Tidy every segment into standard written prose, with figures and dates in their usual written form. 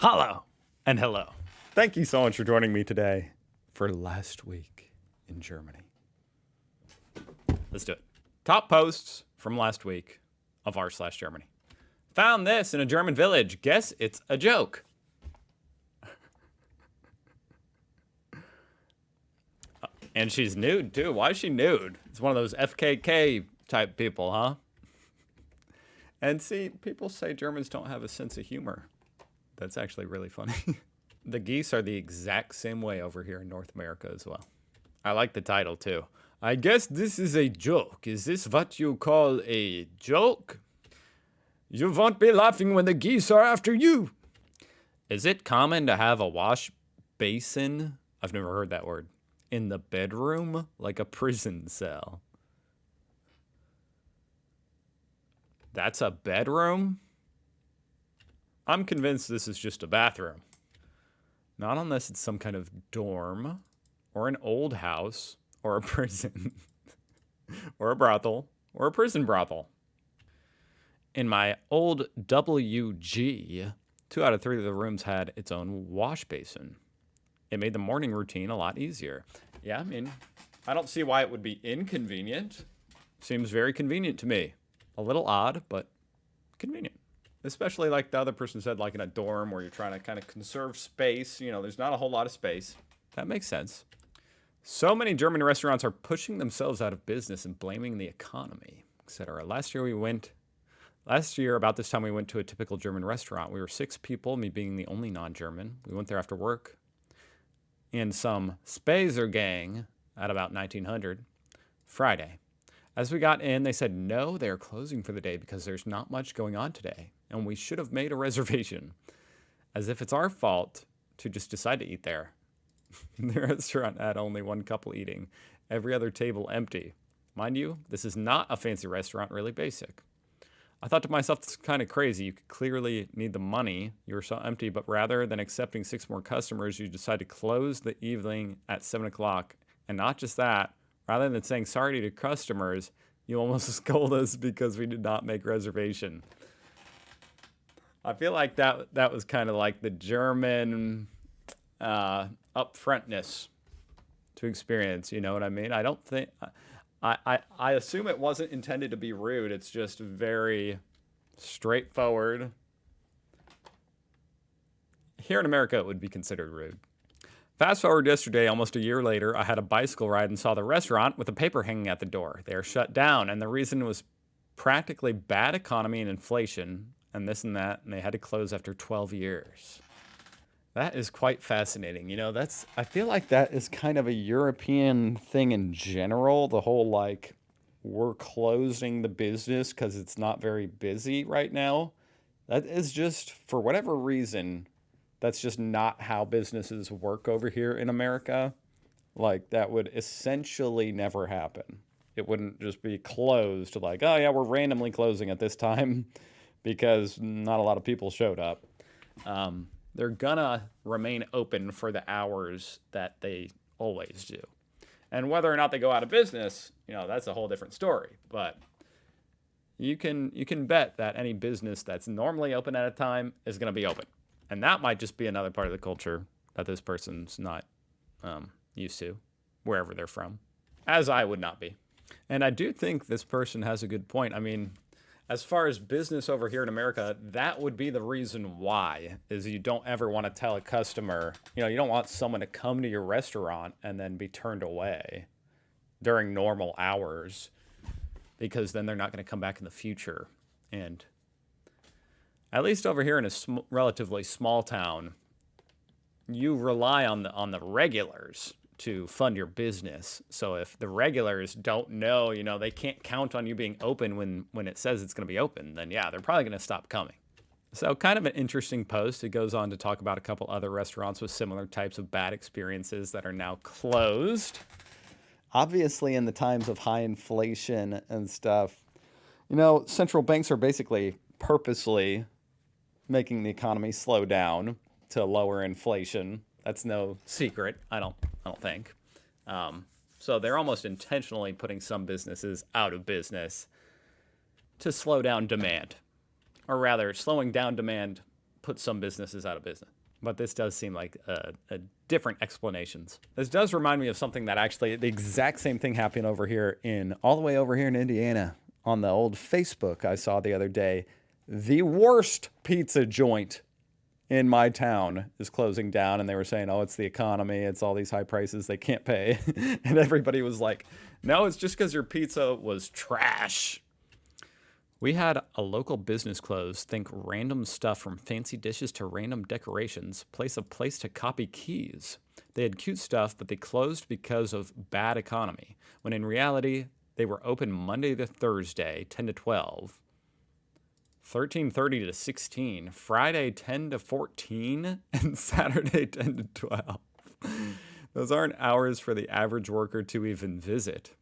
Hello and hello. Thank you so much for joining me today for Last Week in Germany. Let's do it. Top posts from last week of r/Germany. Found this in a German village. Guess it's a joke. And she's nude too. Why is she nude? It's one of those FKK type people, huh? And see, people say Germans don't have a sense of humor. That's actually really funny. The geese are the exact same way over here in North America as well. I like the title too. I guess this is a joke. Is this what you call a joke? You won't be laughing when the geese are after you. Is it common to have a wash basin? I've never heard that word. In the bedroom, like a prison cell. That's a bedroom? I'm convinced this is just a bathroom. Not unless it's some kind of dorm, or an old house, or a prison, or a brothel, or a prison brothel. In my old WG, 2 out of 3 of the rooms had its own wash basin. It made the morning routine a lot easier. Yeah, I mean, I don't see why it would be inconvenient. Seems very convenient to me. A little odd, but convenient. Especially like the other person said, like in a dorm where you're trying to kind of conserve space. You know, there's not a whole lot of space. That makes sense. So many German restaurants are pushing themselves out of business and blaming the economy, etc. Last year, about this time, we went to a typical German restaurant. We were 6 people, me being the only non-German. We went there after work in some Spazer gang at about 1900, Friday. As we got in, they said, no, they are closing for the day because there's not much going on today, and we should have made a reservation. As if it's our fault to just decide to eat there. The restaurant had only 1 couple eating, every other table empty. Mind you, this is not a fancy restaurant, really basic. I thought to myself, this is kind of crazy. You could clearly need the money. You were so empty, but rather than accepting 6 more customers, you decide to close the evening at 7 o'clock. And not just that, rather than saying sorry to customers, you almost scold us because we did not make reservation. I feel like that was kind of like the German upfrontness to experience. You know what I mean? I don't think... I assume it wasn't intended to be rude. It's just very straightforward. Here in America, it would be considered rude. Fast forward yesterday, almost a year later, I had a bicycle ride and saw the restaurant with a paper hanging at the door. They are shut down, and the reason was practically bad economy and inflation, and this and that, and they had to close after 12 years. That is quite fascinating. You know, I feel like that is kind of a European thing in general. The whole, like, we're closing the business because it's not very busy right now. That is just, for whatever reason, that's just not how businesses work over here in America. Like, that would essentially never happen. It wouldn't just be closed like, oh yeah, we're randomly closing at this time because not a lot of people showed up. They're gonna remain open for the hours that they always do. And whether or not they go out of business, you know, that's a whole different story. But you can bet that any business that's normally open at a time is gonna be open. And that might just be another part of the culture that this person's not used to, wherever they're from, as I would not be. And I do think this person has a good point. I mean, as far as business over here in America, that would be the reason why, is you don't ever want to tell a customer, you know, you don't want someone to come to your restaurant and then be turned away during normal hours, because then they're not going to come back in the future. And at least over here in a relatively small town, you rely on the regulars to fund your business. So if the regulars don't know, you know, they can't count on you being open when it says it's going to be open, then yeah, they're probably going to stop coming. So kind of an interesting post. It goes on to talk about a couple other restaurants with similar types of bad experiences that are now closed. Obviously, in the times of high inflation and stuff, you know, central banks are basically purposely making the economy slow down to lower inflation. That's no secret, I don't think. So they're almost intentionally putting some businesses out of business to slow down demand. Or rather, slowing down demand put some businesses out of business. But this does seem like different explanations. This does remind me of something that actually, the exact same thing happened all the way over here in Indiana on the old Facebook I saw the other day. The worst pizza joint in my town is closing down, and they were saying, oh, it's the economy, it's all these high prices they can't pay. And everybody was like, no, it's just because your pizza was trash. We had a local business close. Think random stuff from fancy dishes to random decorations. A place to copy keys. They had cute stuff, but they closed because of bad economy. When in reality, they were open Monday to Thursday, 10 to 12, 13:30 to 16, Friday 10 to 14, and Saturday 10 to 12. Those aren't hours for the average worker to even visit.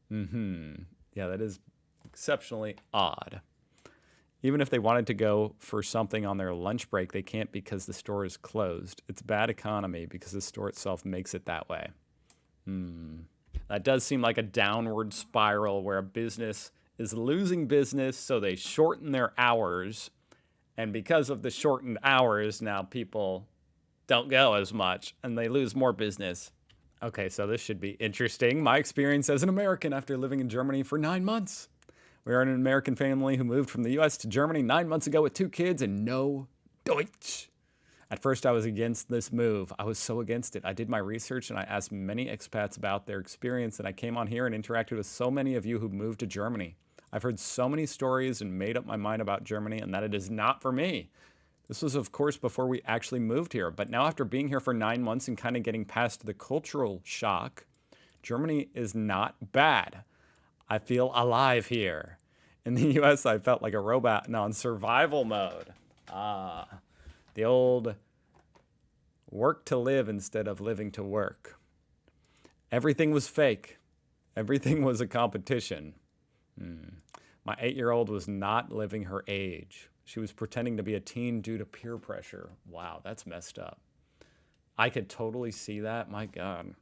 Yeah, that is exceptionally odd. Even if they wanted to go for something on their lunch break, they can't because the store is closed. It's bad economy because the store itself makes it that way. That does seem like a downward spiral where a business is losing business, so they shorten their hours. And because of the shortened hours, now people don't go as much and they lose more business. Okay, so this should be interesting. My experience as an American after living in Germany for 9 months. We are an American family who moved from the U.S. to Germany 9 months ago with 2 kids and no Deutsch. At first, I was against this move. I was so against it. I did my research and I asked many expats about their experience, and I came on here and interacted with so many of you who moved to Germany. I've heard so many stories and made up my mind about Germany and that it is not for me. This was, of course, before we actually moved here. But now after being here for 9 months and kind of getting past the cultural shock, Germany is not bad. I feel alive here. In the US, I felt like a robot and on survival mode. The old work to live instead of living to work. Everything was fake. Everything was a competition. My 8-year-old was not living her age. She was pretending to be a teen due to peer pressure. Wow, that's messed up. I could totally see that. My God.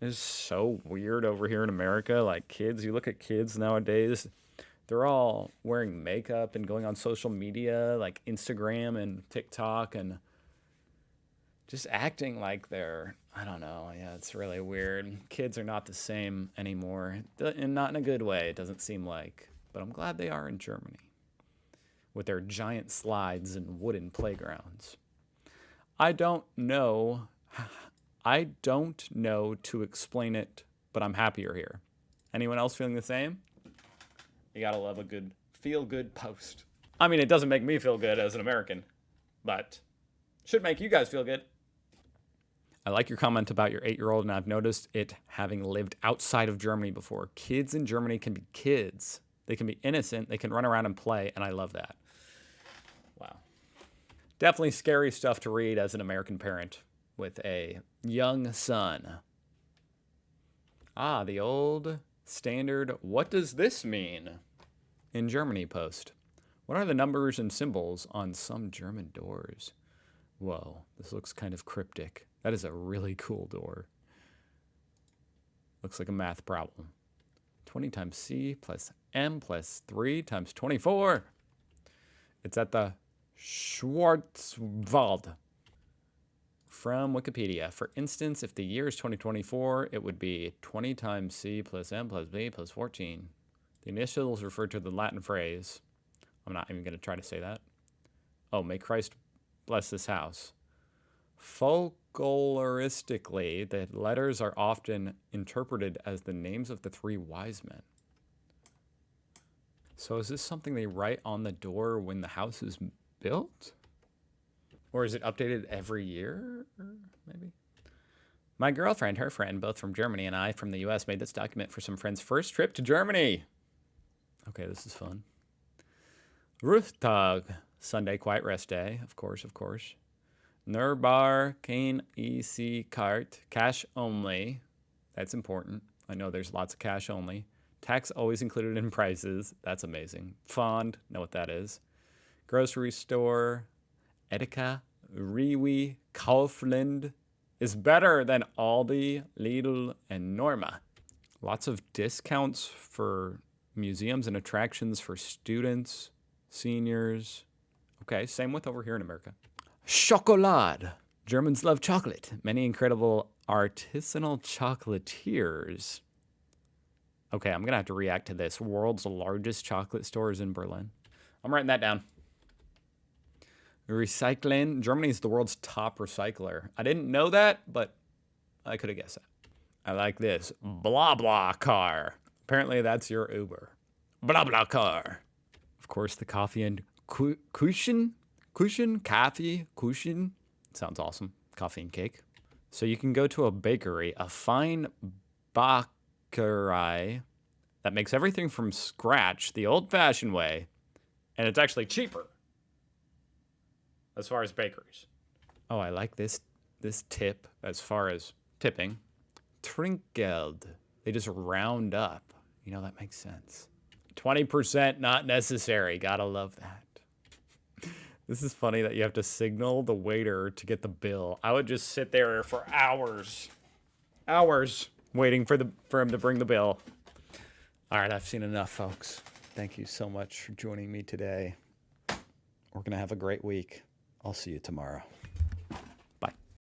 It's so weird over here in America. Like kids, you look at kids nowadays, they're all wearing makeup and going on social media like Instagram and TikTok and just acting like they're, I don't know. Yeah, it's really weird. Kids are not the same anymore, and not in a good way, it doesn't seem like. But I'm glad they are in Germany with their giant slides and wooden playgrounds. I don't know to explain it, but I'm happier here. Anyone else feeling the same? You gotta love a good feel-good post. I mean, it doesn't make me feel good as an American, but should make you guys feel good. I like your comment about your 8-year-old, and I've noticed it having lived outside of Germany before. Kids in Germany can be kids. They can be innocent. They can run around and play, and I love that. Wow. Definitely scary stuff to read as an American parent with a young son. The old standard, what does this mean? In Germany post. What are the numbers and symbols on some German doors? Whoa, this looks kind of cryptic. That is a really cool door. Looks like a math problem. 20 times C plus M plus 3 times 24. It's at the Schwarzwald. From Wikipedia. For instance, if the year is 2024, it would be 20 times C plus M plus B plus 14. The initials refer to the Latin phrase. I'm not even going to try to say that. Oh, may Christ bless this house. Folkloristically, the letters are often interpreted as the names of the 3 wise men. So is this something they write on the door when the house is built? Or is it updated every year? Maybe. My girlfriend, her friend, both from Germany, and I from the US, made this document for some friends' first trip to Germany. Okay, this is fun. Ruhetag, Sunday, quiet rest day. Of course. Nurbar, kein EC-Karte, cash only. That's important. I know there's lots of cash only. Tax always included in prices. That's amazing. Fond, know what that is. Grocery store, Edeka, Rewe, Kaufland is better than Aldi, Lidl, and Norma. Lots of discounts for museums and attractions for students, seniors. Okay, same with over here in America. Chocolat. Germans love chocolate. Many incredible artisanal chocolatiers. Okay, I'm going to have to react to this. World's largest chocolate stores in Berlin. I'm writing that down. Recycling. Germany is the world's top recycler. I didn't know that, but I could have guessed that. I like this. Blah, blah car. Apparently that's your Uber. Blah, blah car. Of course, the coffee and Kuchen. Coffee, Kuchen. Sounds awesome. Coffee and cake. So you can go to a bakery, a fine Bäckerei that makes everything from scratch the old-fashioned way, and it's actually cheaper as far as bakeries. Oh, I like this tip as far as tipping. Trinkgeld. They just round up. You know, that makes sense. 20% not necessary. Gotta love that. This is funny that you have to signal the waiter to get the bill. I would just sit there for hours. Hours waiting for him to bring the bill. All right, I've seen enough, folks. Thank you so much for joining me today. We're going to have a great week. I'll see you tomorrow.